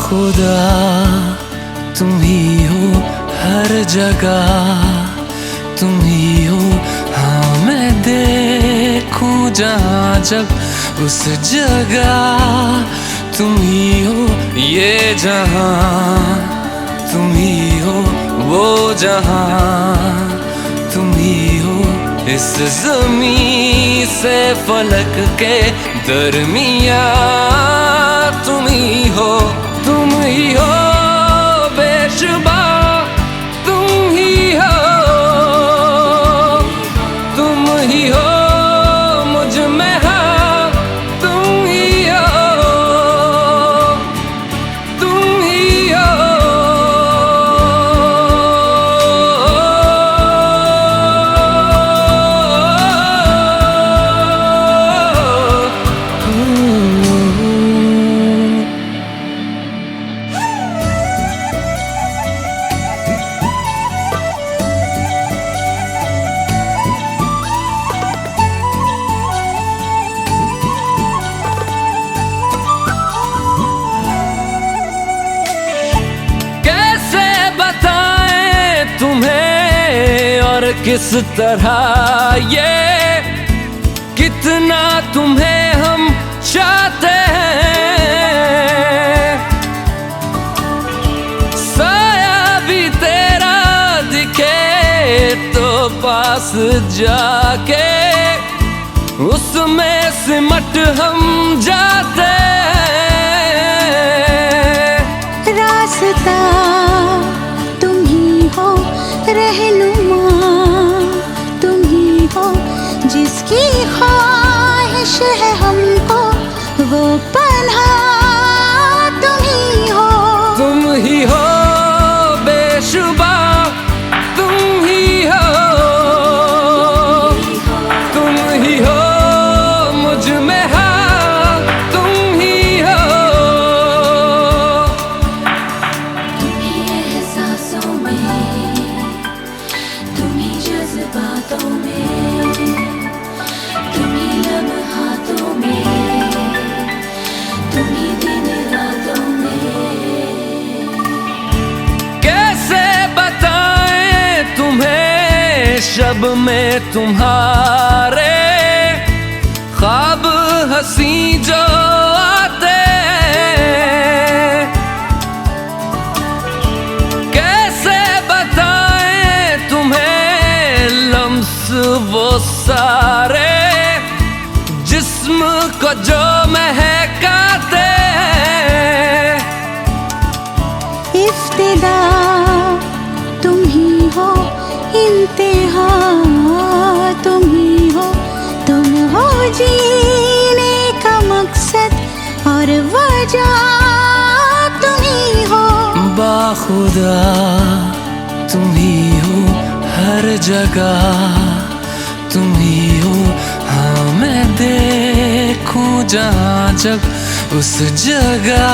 बाखुदा तुम ही हो हर जगह, तुम ही हो। हाँ मैं देखूं जहाँ जब उस जगह तुम ही हो। ये जहाँ तुम ही हो, वो जहाँ तुम ही हो। इस ज़मीं से फलक के दरमियाँ तुम ही हो, तुम ही हो बेशुबा, तुम ही हो, तुम ही हो मुझ में, हाँ तुम ही हो, तुम ही हो। किस तरह ये कितना तुम्हें हम चाहते हैं। साया भी तेरा दिखे तो पास जाके उसमें सिमट हम जाते हैं। रास्ता तुम ही हो, रहनुमा जिसकी ख्वाहिश है हमको, वो पन्हा तुम ही हो, तुम ही हो बेशुबा, तुम ही हो, तुम ही हो मुझ में, हाँ तुम ही हो। तुम ही एहसासों में, तुम ही जज्बातों में, शब में तुम्हारे ख्वाब हंसी जो आते, कैसे बताएं तुम्हें लम्स वो सारे जिस्म को जो महकाते। इफ्तिदा तुम ही हो, इंतहा तुम ही हो, तुम हो जीने का मकसद और वजह तुम ही हो। बाखुदा तुम ही हो हर जगह, तुम ही हो। हाँ मैं देखूं जहाँ जब उस जगह